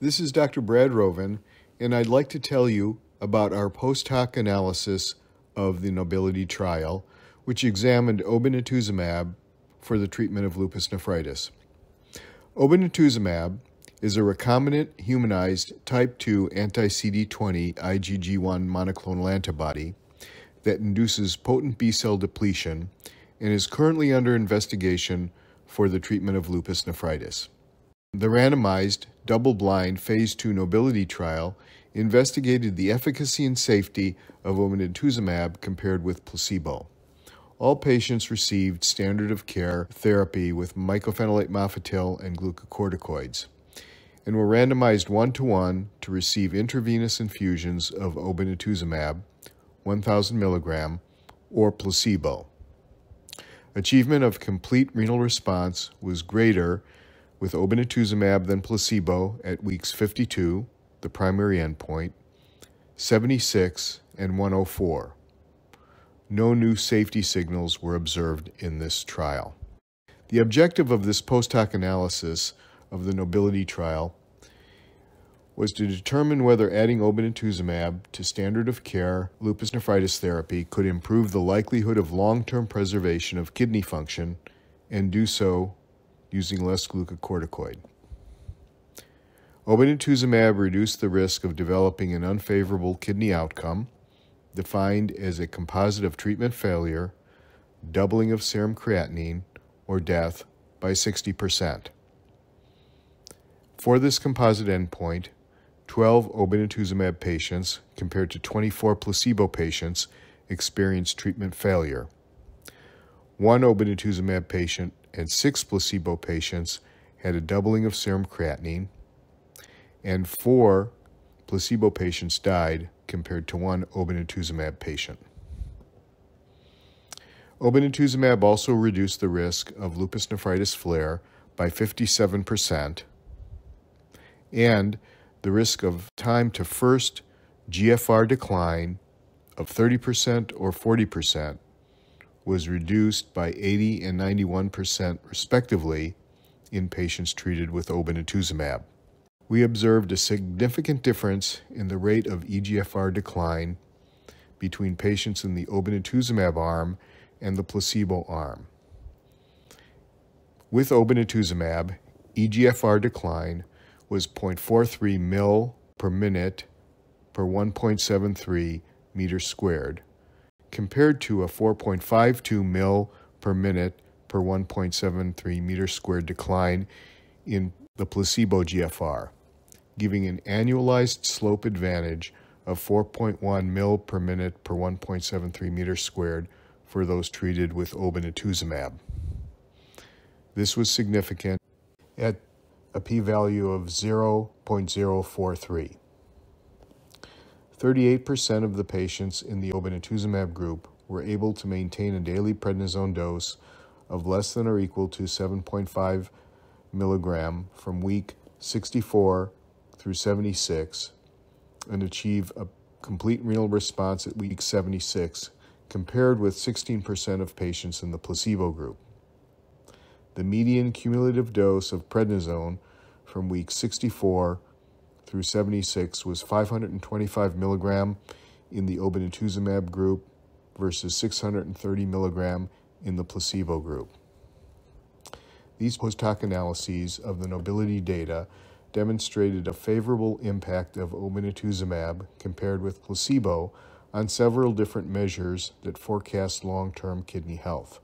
This is Dr. Brad Rovin, and I'd like to tell you about our post hoc analysis of the NOBILITY Trial, which examined Obinutuzumab for the treatment of lupus nephritis. Obinutuzumab is a recombinant humanized type 2 anti-CD20 IgG1 monoclonal antibody that induces potent B-cell depletion and is currently under investigation for the treatment of lupus nephritis. The randomized, double-blind Phase 2 NOBILITY Trial investigated the efficacy and safety of Obinutuzumab compared with placebo. All patients received standard of care therapy with mycophenolate mofetil and glucocorticoids, and were randomized 1-to-1 to receive intravenous infusions of Obinutuzumab, 1,000 mg, or placebo. Achievement of complete renal response was greater with Obinutuzumab than placebo at weeks 52, the primary endpoint, 76, and 104. No new safety signals were observed in this trial. The objective of this post hoc analysis of the NOBILITY Trial was to determine whether adding Obinutuzumab to standard of care lupus nephritis therapy could improve the likelihood of long-term preservation of kidney function and do so using less glucocorticoid. Obinutuzumab reduced the risk of developing an unfavorable kidney outcome, defined as a composite of treatment failure, doubling of serum creatinine, or death by 60%. For this composite endpoint, 12 Obinutuzumab patients compared to 24 placebo patients experienced treatment failure. 1 Obinutuzumab patient and 6 placebo patients had a doubling of serum creatinine, and 4 placebo patients died compared to 1 Obinutuzumab patient. Obinutuzumab also reduced the risk of lupus nephritis flare by 57%, and the risk of time to first GFR decline of 30% or 40% was reduced by 80 and 91% respectively in patients treated with Obinutuzumab. We observed a significant difference in the rate of eGFR decline between patients in the Obinutuzumab arm and the placebo arm. With Obinutuzumab, eGFR decline was 0.43 ml per minute per 1.73 meters squared, compared to a 4.52 ml per minute per 1.73 meters squared decline in the placebo GFR, giving an annualized slope advantage of 4.1 ml per minute per 1.73 meters squared for those treated with Obinutuzumab. This was significant at a p-value of 0.043. 38% of the patients in the Obinutuzumab group were able to maintain a daily prednisone dose of less than or equal to 7.5 milligram from week 64 through 76 and achieve a complete renal response at week 76, compared with 16% of patients in the placebo group. The median cumulative dose of prednisone from week 64 through 76 was 525 milligram in the Obinutuzumab group versus 630 milligram in the placebo group. These post hoc analyses of the NOBILITY data demonstrated a favorable impact of Obinutuzumab compared with placebo on several different measures that forecast long-term kidney health.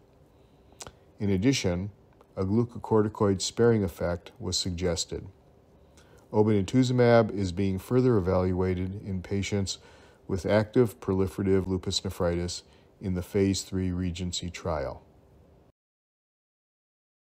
In addition, a glucocorticoid sparing effect was suggested. Obinutuzumab is being further evaluated in patients with active proliferative lupus nephritis in the Phase 3 Regency trial.